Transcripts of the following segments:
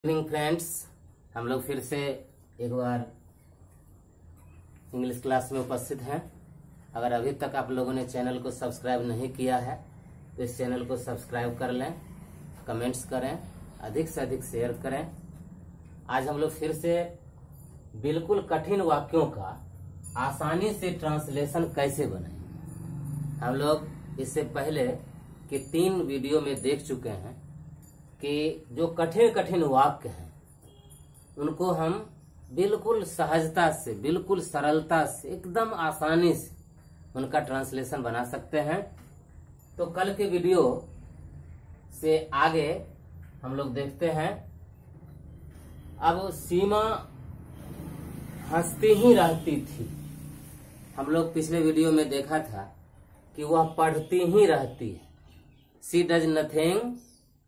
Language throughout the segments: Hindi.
इवनिंग फ्रेंड्स, हम लोग फिर से एक बार इंग्लिश क्लास में उपस्थित हैं। अगर अभी तक आप लोगों ने चैनल को सब्सक्राइब नहीं किया है तो इस चैनल को सब्सक्राइब कर लें, कमेंट्स करें, अधिक से अधिक शेयर करें। आज हम लोग फिर से बिल्कुल कठिन वाक्यों का आसानी से ट्रांसलेशन कैसे बनाएं। हम लोग इससे पहले के 3 वीडियो में देख चुके हैं कि जो कठिन कठिन वाक्य हैं उनको हम बिल्कुल सहजता से, बिल्कुल सरलता से, एकदम आसानी से उनका ट्रांसलेशन बना सकते हैं। तो कल के वीडियो से आगे हम लोग देखते हैं। अब सीमा हंसती ही रहती थी। हम लोग पिछले वीडियो में देखा था कि वह पढ़ती ही रहती है। सी डज नथिंग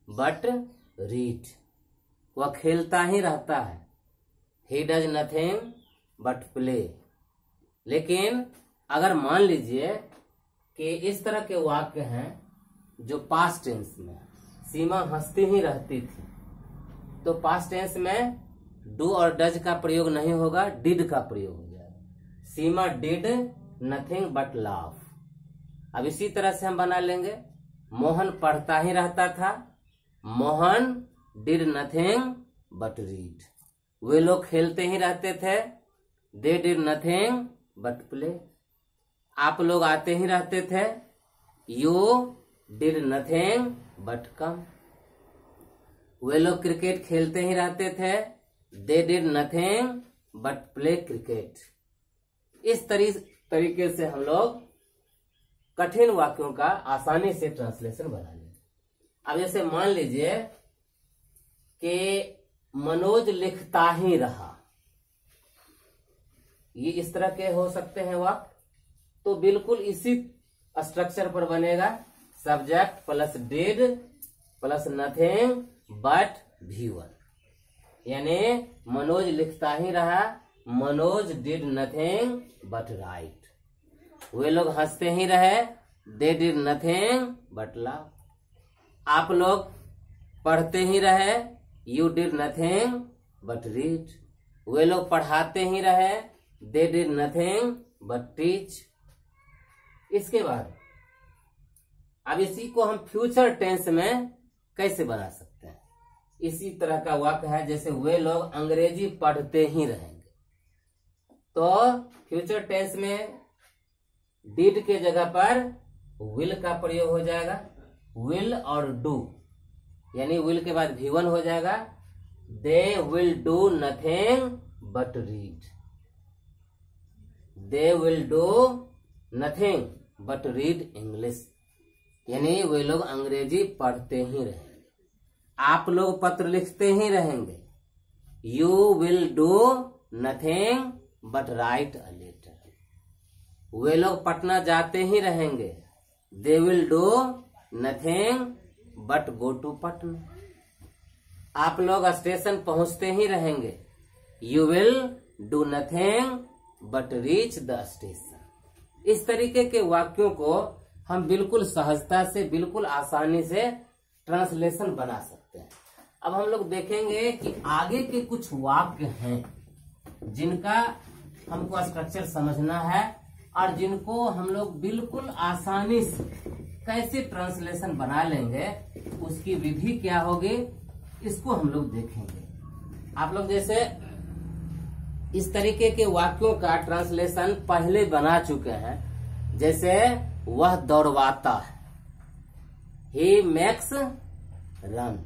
बट रीड। वह खेलता ही रहता है। He does nothing but play. लेकिन अगर मान लीजिए कि इस तरह के वाक्य हैं जो पास्ट टेंस में, सीमा हंसती ही रहती थी, तो पास्ट टेंस में डू और डज का प्रयोग नहीं होगा, डिड का प्रयोग हो जाएगा। सीमा डिड नथिंग बट लाफ। अब इसी तरह से हम बना लेंगे, मोहन पढ़ता ही रहता था। Mohan did nothing but read. वे लोग खेलते ही रहते थे। They did nothing but play. आप लोग आते ही रहते थे। You did nothing but come. वे लोग क्रिकेट खेलते ही रहते थे। They did nothing but play cricket. इस तरीके से हम लोग कठिन वाक्यों का आसानी से ट्रांसलेशन बना लेंगे। अब जैसे मान लीजिए कि मनोज लिखता ही रहा, ये इस तरह के हो सकते हैं वाक्य। तो बिल्कुल इसी स्ट्रक्चर पर बनेगा। Subject plus did plus nothing but V1, यानी मनोज लिखता ही रहा। Manoj did nothing but write. वे लोग हंसते ही रहे। They did nothing but laugh. आप लोग पढ़ते ही रहे। You did nothing but read. वे लोग पढ़ाते ही रहे। They did nothing but teach. इसके बाद अब इसी को हम फ्यूचर टेंस में कैसे बना सकते हैं। इसी तरह का वाक्य है, जैसे वे लोग अंग्रेजी पढ़ते ही रहेंगे। तो फ्यूचर टेंस में डिड के जगह पर विल का प्रयोग हो जाएगा। विल और डू, यानी विल के बाद V1 हो जाएगा। दे will do nothing but read. They will do nothing but read English, यानी वे लोग अंग्रेजी पढ़ते ही रहेंगे। आप लोग पत्र लिखते ही रहेंगे। You will do nothing but write a letter. वे लोग पटना जाते ही रहेंगे। They will do nothing but go to Patna. आप लोग स्टेशन पहुंचते ही रहेंगे। You will do nothing but reach the station. इस तरीके के वाक्यों को हम बिल्कुल सहजता से, बिल्कुल आसानी से ट्रांसलेशन बना सकते हैं। अब हम लोग देखेंगे कि आगे के कुछ वाक्य हैं जिनका हमको स्ट्रक्चर समझना है और जिनको हम लोग बिल्कुल आसानी से कैसे ट्रांसलेशन बना लेंगे, उसकी विधि क्या होगी, इसको हम लोग देखेंगे। आप लोग जैसे इस तरीके के वाक्यों का ट्रांसलेशन पहले बना चुके हैं। जैसे वह दौड़वाता है। He makes run.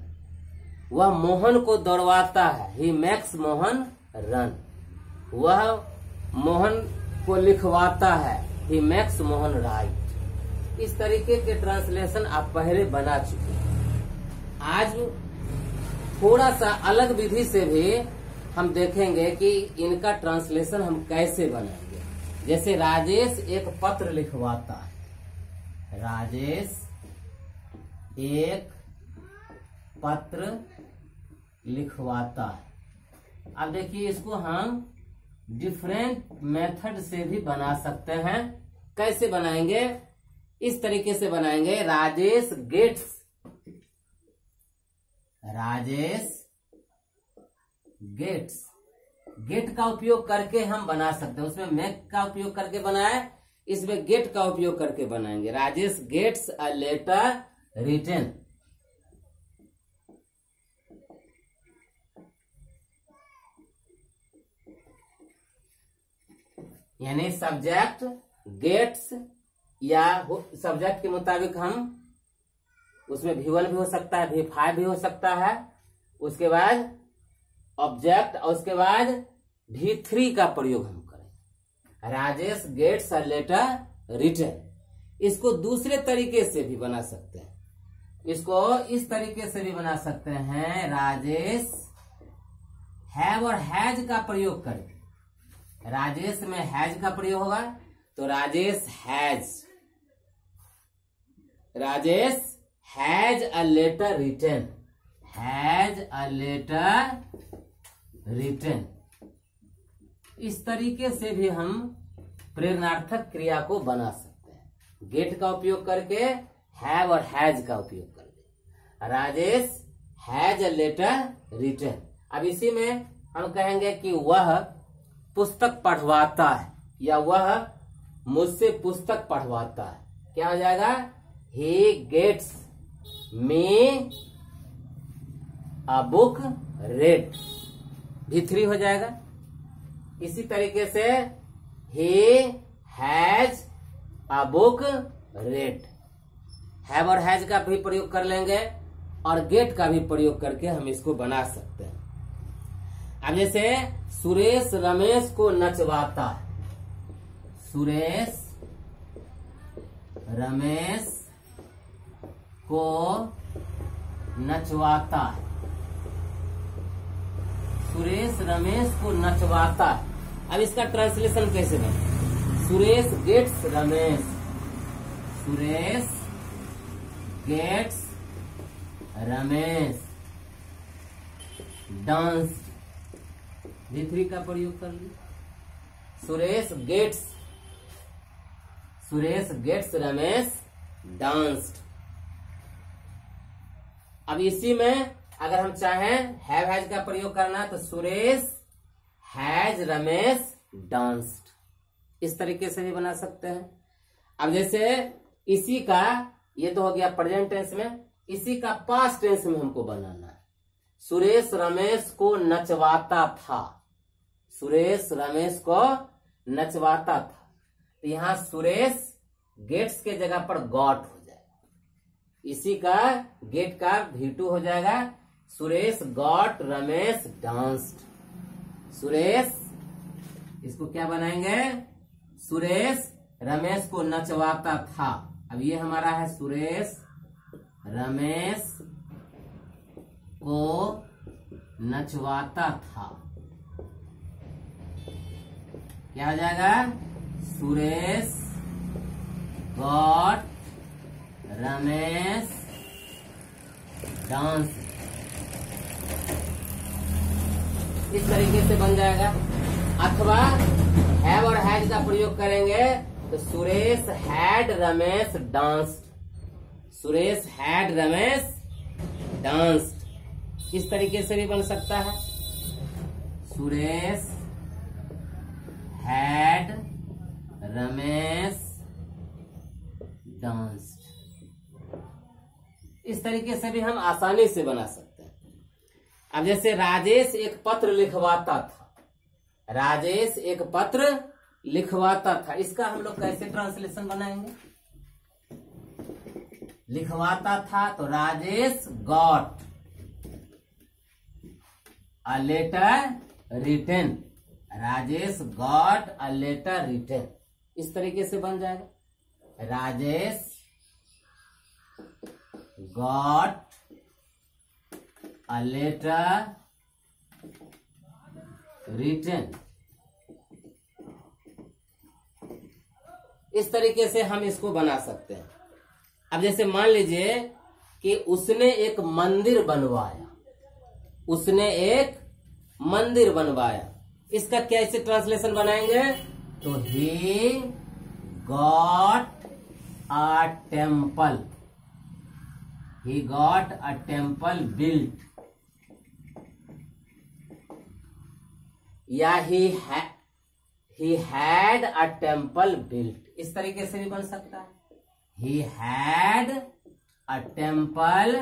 वह मोहन को दौड़वाता है। He makes Mohan run. वह मोहन को लिखवाता है। He makes Mohan right. इस तरीके के ट्रांसलेशन आप पहले बना चुके हैं। आज थोड़ा सा अलग विधि से भी हम देखेंगे कि इनका ट्रांसलेशन हम कैसे बनाएंगे। जैसे राजेश एक पत्र लिखवाता है। राजेश एक पत्र लिखवाता है। अब देखिए, इसको हम डिफरेंट मेथड से भी बना सकते हैं। कैसे बनाएंगे? इस तरीके से बनाएंगे। राजेश गेट्स, गेट का उपयोग करके हम बना सकते हैं। उसमें मेक का उपयोग करके बनाए, इसमें गेट का उपयोग करके बनाएंगे। Rajesh gets a letter written, यानी सब्जेक्ट गेट्स, या सब्जेक्ट के मुताबिक हम उसमें V1 भी हो सकता है, V5 भी हो सकता है, उसके बाद ऑब्जेक्ट, और उसके बाद V3 का प्रयोग हम करें। Rajesh gets a letter written. इसको दूसरे तरीके से भी बना सकते हैं, इसको इस तरीके से भी बना सकते हैं। राजेश हैव और हैज का प्रयोग करके, राजेश में हैज का प्रयोग होगा तो Rajesh has a letter written, has a letter written. इस तरीके से भी हम प्रेरणार्थक क्रिया को बना सकते हैं, गेट का उपयोग करके, हैव और हैज का उपयोग करके। Rajesh has a letter written. अब इसी में हम कहेंगे कि वह पुस्तक पढ़वाता है, या वह मुझसे पुस्तक पढ़वाता है। क्या हो जाएगा? He gets me a book read, V3 हो जाएगा। इसी तरीके से he has a book read, have और हैज का भी प्रयोग कर लेंगे और गेट का भी प्रयोग करके हम इसको बना सकते हैं। अब जैसे सुरेश रमेश को नचवाता है, सुरेश रमेश को नचवाता है, सुरेश रमेश को नचवाता है। अब इसका ट्रांसलेशन कैसे बने? Suresh gets Ramesh, Suresh gets Ramesh dance, V3 का प्रयोग कर ली। Suresh gets Ramesh danced. अब इसी में अगर हम चाहें हैव हैज का प्रयोग करना तो सुरेश हैज रमेश डांस्ड, इस तरीके से भी बना सकते हैं। अब जैसे इसी का, ये तो हो गया प्रेजेंट टेंस में, इसी का पास्ट टेंस में हमको बनाना है। सुरेश रमेश को नचवाता था, सुरेश रमेश को नचवाता था, तो यहां सुरेश गेट्स के जगह पर गॉट हो जाएगा, इसी का गेट का V2 हो जाएगा। सुरेश गॉट रमेश डांस्ड, सुरेश, इसको क्या बनाएंगे? सुरेश रमेश को नचवाता था। अब ये हमारा है सुरेश रमेश को नचवाता था, क्या हो जाएगा? सुरेश गॉट रमेश डांस, इस तरीके से बन जाएगा। अथवा हैव और हैज का प्रयोग करेंगे तो Suresh had Ramesh danced, Suresh had Ramesh danced, इस तरीके से भी बन सकता है। सुरेश हैड रमेश डांस्ड, इस तरीके से भी हम आसानी से बना सकते हैं। अब जैसे राजेश एक पत्र लिखवाता था, राजेश एक पत्र लिखवाता था, इसका हम लोग कैसे ट्रांसलेशन बनाएंगे? लिखवाता था तो Rajesh got a letter written, Rajesh got a letter written, इस तरीके से बन जाएगा। Rajesh got a letter written, इस तरीके से हम इसको बना सकते हैं। अब जैसे मान लीजिए कि उसने एक मंदिर बनवाया, उसने एक मंदिर बनवाया, इसका कैसे ट्रांसलेशन बनाएंगे? तो he got a temple, he got a temple built, या he had a temple built, इस तरीके से भी बन सकता है। He had a temple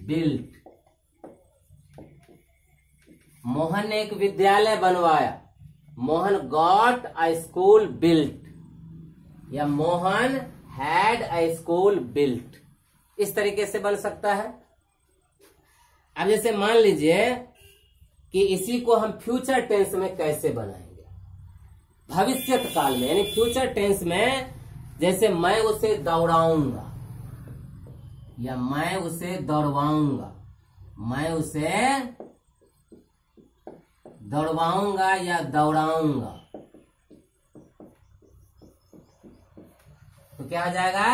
built. Mohan ने एक विद्यालय बनवाया, Mohan got a school built, या Mohan had a school built, इस तरीके से बन सकता है। अब जैसे मान लीजिए कि इसी को हम फ्यूचर टेंस में कैसे बनाएंगे, भविष्यत काल में, यानी फ्यूचर टेंस में, जैसे मैं उसे दौड़ाऊंगा या मैं उसे दौड़वाऊंगा, मैं उसे दौड़वाऊंगा या दौड़ाऊंगा, तो क्या आ जाएगा?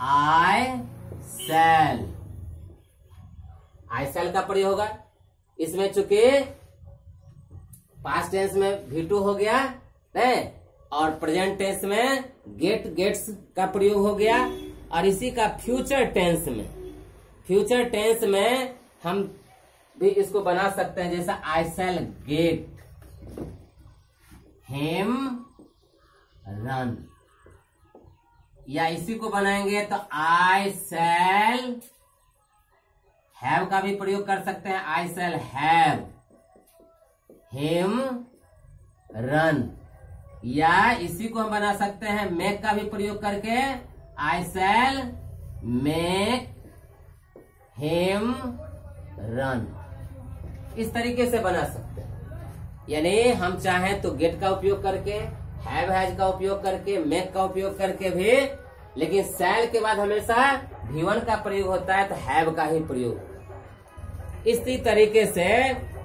आई शैल का प्रयोग होगा। इसमें चूंकि पास्ट टेंस में V2 हो गया है और प्रेजेंट टेंस में गेट्स का प्रयोग हो गया, और इसी का फ्यूचर टेंस में हम भी इसको बना सकते हैं, जैसा आई शैल गेट हिम रन, या इसी को बनाएंगे तो आई शैल हैव का भी प्रयोग कर सकते हैं, आई शैल हैव हिम रन, या इसी को हम बना सकते हैं मेक का भी प्रयोग करके, आई शैल मेक हिम रन, इस तरीके से बना सकते हैं। यानी हम चाहें तो गेट का उपयोग करके, हैव हैज का उपयोग करके, मेक का उपयोग करके भी, लेकिन शैल के बाद हमेशा V1 का प्रयोग होता है तो हैव का ही प्रयोग होगा। इसी तरीके से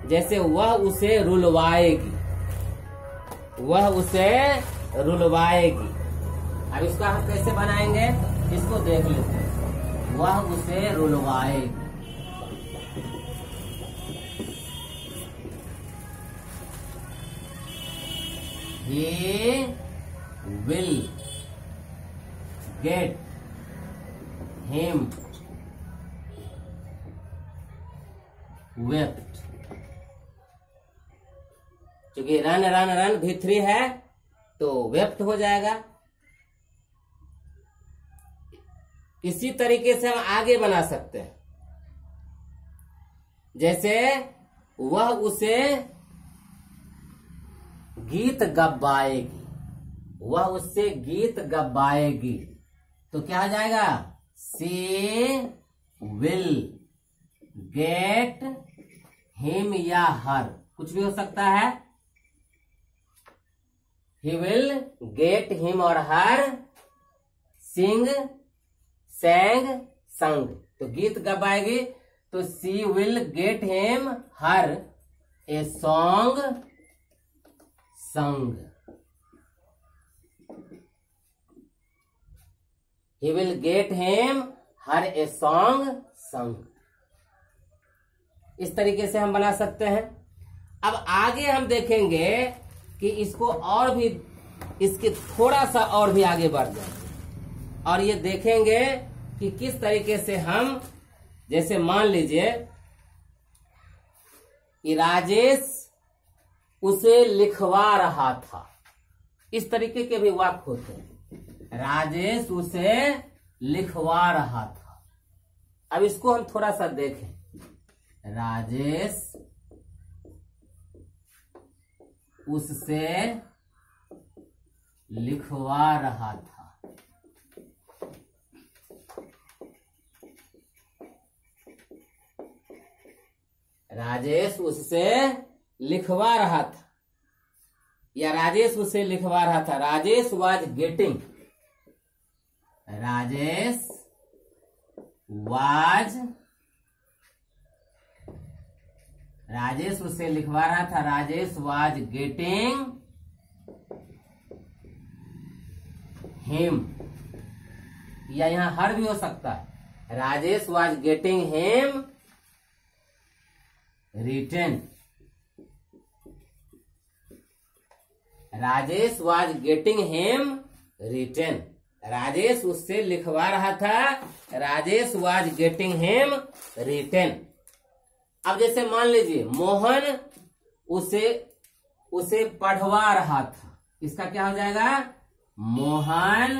जैसे वह उसे रुलवाएगी, वह उसे रुलवाएगी, अब इसका हम कैसे बनाएंगे इसको देख लेते हैं। वह उसे रुलवाएगी, he will get him wept, क्योंकि रन रन रन V3 है तो वेप्ट हो जाएगा। इसी तरीके से हम आगे बना सकते हैं, जैसे वह उसे गीत गवाएगी, वह उससे गीत गवाएगी, तो क्या आ जाएगा? शी विल गेट हिम या हर, कुछ भी हो सकता है। ही विल गेट हिम और हर सिंग सैंग संग, तो गीत गवाएगी तो she will get him her a song संग, he will get him her a song sung, इस तरीके से हम बना सकते हैं। अब आगे हम देखेंगे कि इसको और भी, इसके थोड़ा सा और भी आगे बढ़ जाएंगे और ये देखेंगे कि किस तरीके से हम, जैसे मान लीजिए कि राजेश उसे लिखवा रहा था, इस तरीके के भी वाक्य होते हैं। राजेश उसे लिखवा रहा था। अब इसको हम थोड़ा सा देखें। राजेश उससे लिखवा रहा था। राजेश उससे लिखवा रहा था या राजेश उसे लिखवा रहा था। Rajesh was getting, Rajesh was, Rajesh उसे लिखवा रहा था। राजेश वाज गेटिंग हिम, या यहां हर भी हो सकता है। Rajesh was getting him written, Rajesh was getting him written, Rajesh उससे लिखवा रहा था। Rajesh was getting him written. अब जैसे मान लीजिए मोहन उसे पढ़वा रहा था। इसका क्या हो जाएगा? Mohan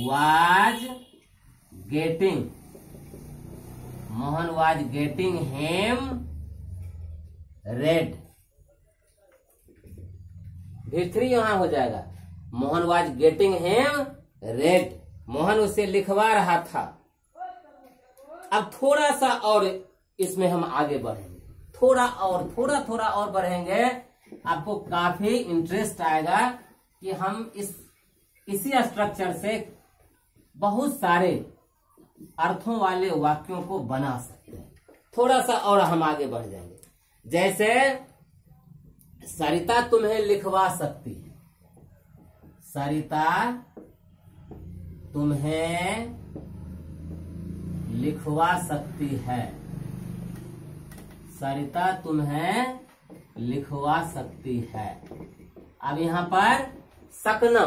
was getting him red. V3 यहां हो जाएगा। Mohan was getting him red. Mohan उसे लिखवा रहा था। अब थोड़ा सा और इसमें हम आगे बढ़ेंगे, थोड़ा और बढ़ेंगे। आपको काफी इंटरेस्ट आएगा कि हम इसी स्ट्रक्चर से बहुत सारे अर्थों वाले वाक्यों को बना सकते हैं। थोड़ा सा और हम आगे बढ़ जाएंगे। जैसे सरिता तुम्हें लिखवा सकती है। सरिता तुम्हें लिखवा सकती है। सरिता तुम्हें लिखवा सकती है। अब यहां पर सकना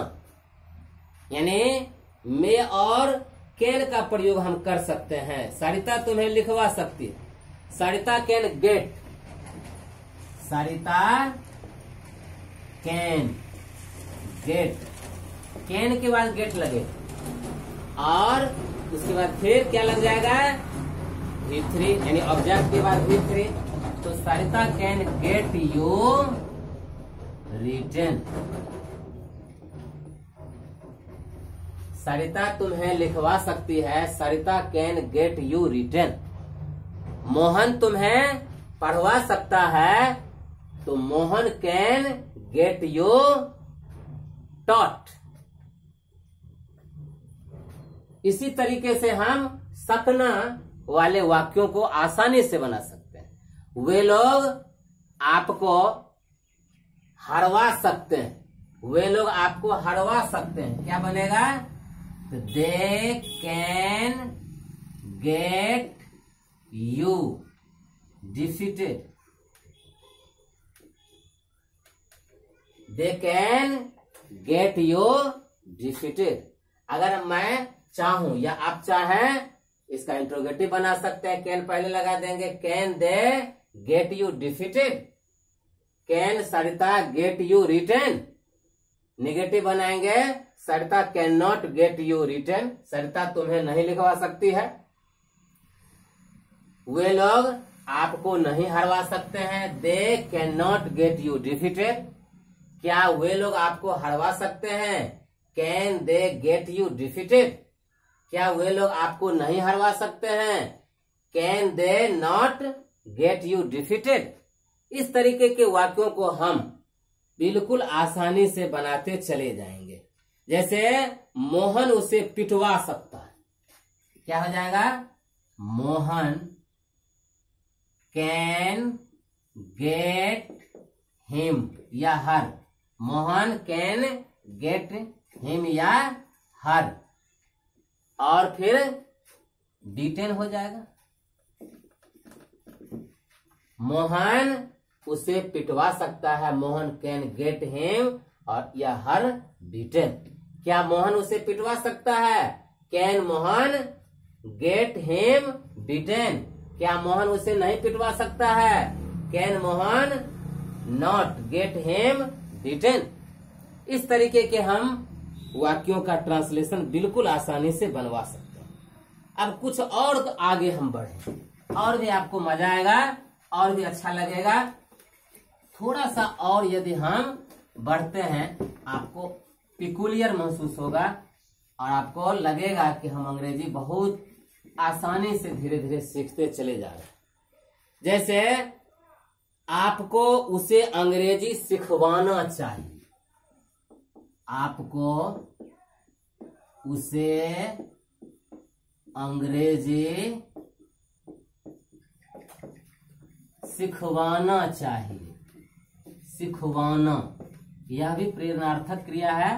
यानी में और कैन का प्रयोग हम कर सकते हैं। सरिता तुम्हें लिखवा सकती है। Sarita can get. Sarita can get. Can के बाद गेट लगे और उसके बाद फिर क्या लग जाएगा? V3 यानी ऑब्जेक्ट के बाद V3। तो Sarita can get you written. Sarita तुम्हें लिखवा सकती है। Sarita can get you written. Mohan तुम्हें पढ़वा सकता है। तो Mohan can get you taught. इसी तरीके से हम सकना वाले वाक्यों को आसानी से बना सकते हैं। वे लोग आपको हरवा सकते हैं। वे लोग आपको हरवा सकते हैं। क्या बनेगा? They can get you defeated. They can get you defeated. अगर मैं चाहूं या आप चाहें, इसका इंट्रोगेटिव बना सकते हैं। कैन पहले लगा देंगे। Can they get you defeated. Can Sarita get you written. Negative बनाएंगे। Sarita can not get you written. Sarita तुम्हें नहीं लिखवा सकती है। वे लोग आपको नहीं हरवा सकते हैं। They can not get you defeated. क्या वे लोग आपको हरवा सकते हैं? Can they get you defeated. क्या वे लोग आपको नहीं हरवा सकते हैं? Can they not get you defeated. इस तरीके के वाक्यों को हम बिल्कुल आसानी से बनाते चले जाएंगे। जैसे मोहन उसे पिटवा सकता है। क्या हो जाएगा? मोहन कैन गेट हिम या हर। मोहन कैन गेट हिम या हर। और फिर डिटेन हो जाएगा। मोहन उसे पिटवा सकता है। मोहन कैन गेट हिम और या हर डिटेन। क्या मोहन उसे पिटवा सकता है? Can Mohan get him detain. क्या मोहन उसे नहीं पिटवा सकता है? Can Mohan not get him detain. इस तरीके के हम वाक्यों का ट्रांसलेशन बिल्कुल आसानी से बनवा सकते हैं। अब कुछ और आगे हम बढ़े और भी आपको मजा आएगा और भी अच्छा लगेगा। थोड़ा सा और यदि हम बढ़ते हैं, आपको पिकुलियर महसूस होगा और आपको लगेगा कि हम अंग्रेजी बहुत आसानी से धीरे धीरे सीखते चले जा रहे हैं। जैसे आपको उसे अंग्रेजी सिखवाना चाहिए। आपको उसे अंग्रेजी सिखवाना चाहिए। सिखवाना यह भी प्रेरणार्थक क्रिया है।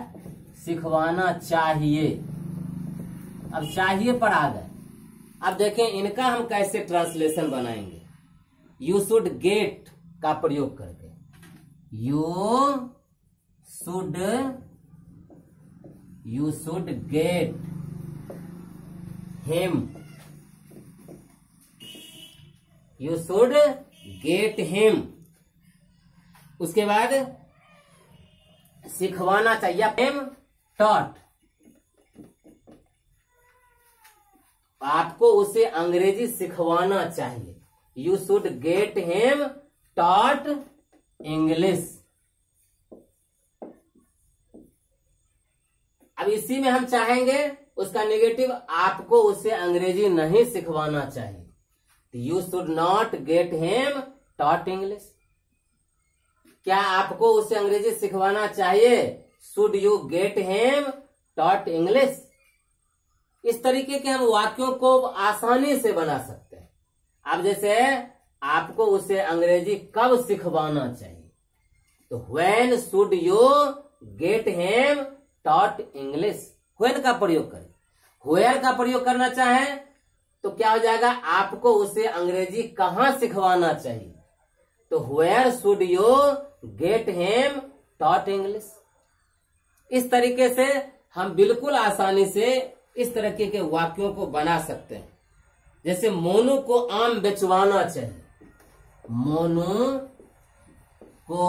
सिखवाना चाहिए। अब चाहिए पर आ गए। अब देखें इनका हम कैसे ट्रांसलेशन बनाएंगे। यू शुड गेट का प्रयोग करके। You should get him. You should get him. उसके बाद सिखवाना चाहिए, एम टॉट, आपको उसे अंग्रेजी सिखवाना चाहिए। You should get him taught English. अब इसी में हम चाहेंगे उसका नेगेटिव, आपको उसे अंग्रेजी नहीं सिखवाना चाहिए। You should not gate him taught English. क्या आपको उसे अंग्रेजी सिखवाना चाहिए? Should you get him taught English. इस तरीके के हम वाक्यों को आसानी से बना सकते हैं। अब जैसे आपको उसे अंग्रेजी कब सिखवाना चाहिए, तो when should you get him taught English. When का प्रयोग करें। वेयर का प्रयोग करना चाहें तो क्या हो जाएगा, आपको उसे अंग्रेजी कहां सिखवाना चाहिए, तो where should you get him taught English. इस तरीके से हम बिल्कुल आसानी से इस तरीके के वाक्यों को बना सकते हैं। जैसे मोनू को आम बेचवाना चाहिए, मोनू को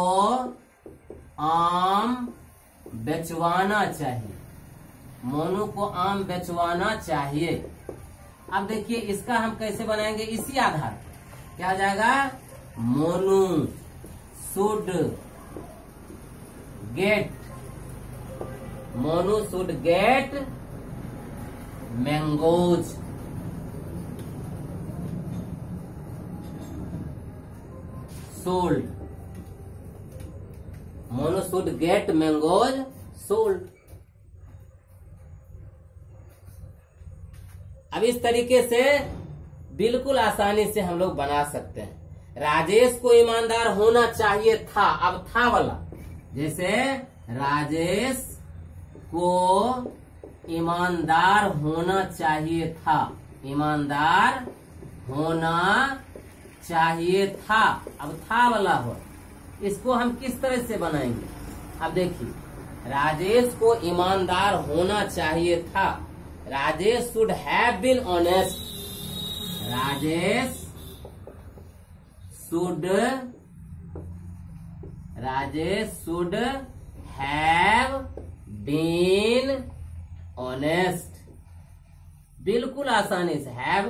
आम बेचवाना चाहिए, मोनू को आम बेचवाना चाहिए। अब देखिए इसका हम कैसे बनाएंगे, इसी आधार पर क्या हो जाएगा, Monu should get, Monu should get mangoes, sold, Monu should get mangoes sold. अब इस तरीके से बिल्कुल आसानी से हम लोग बना सकते हैं। राजेश को ईमानदार होना चाहिए था, अब था वाला, जैसे राजेश को ईमानदार होना चाहिए था, ईमानदार होना चाहिए था, अब था वाला हो। इसको हम किस तरह से बनाएंगे, अब देखिए, राजेश को ईमानदार होना चाहिए था, Rajesh should have been honest, Rajesh should have been honest. बिल्कुल आसानी से हैव,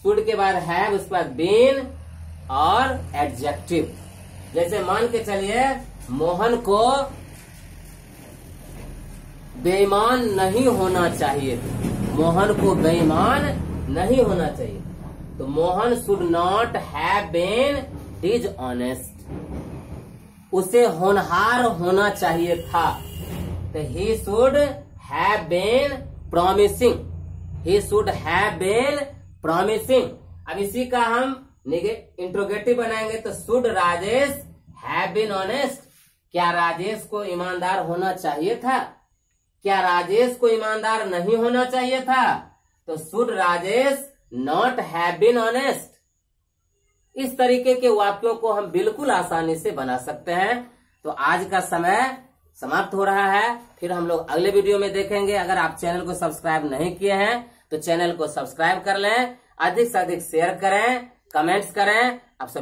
शुड के बाद हैव, उसके बाद बीन और एडजेक्टिव। जैसे मान के चलिए मोहन को बेईमान नहीं होना चाहिए, मोहन को बेईमान नहीं होना चाहिए, तो Mohan should not have been dishonest. उसे होनहार होना चाहिए था, तो he should have been promising, he should have been promising. अब इसी का हम इंट्रोगेटिव बनाएंगे, तो should Rajesh have been honest, क्या राजेश को ईमानदार होना चाहिए था, क्या राजेश को ईमानदार नहीं होना चाहिए था, तो should Rajesh not have been honest. इस तरीके के वाक्यों को हम बिल्कुल आसानी से बना सकते हैं। तो आज का समय समाप्त हो रहा है, फिर हम लोग अगले वीडियो में देखेंगे। अगर आप चैनल को सब्सक्राइब नहीं किए हैं तो चैनल को सब्सक्राइब कर लें, अधिक से अधिक शेयर करें, कमेंट्स करें। आप सभी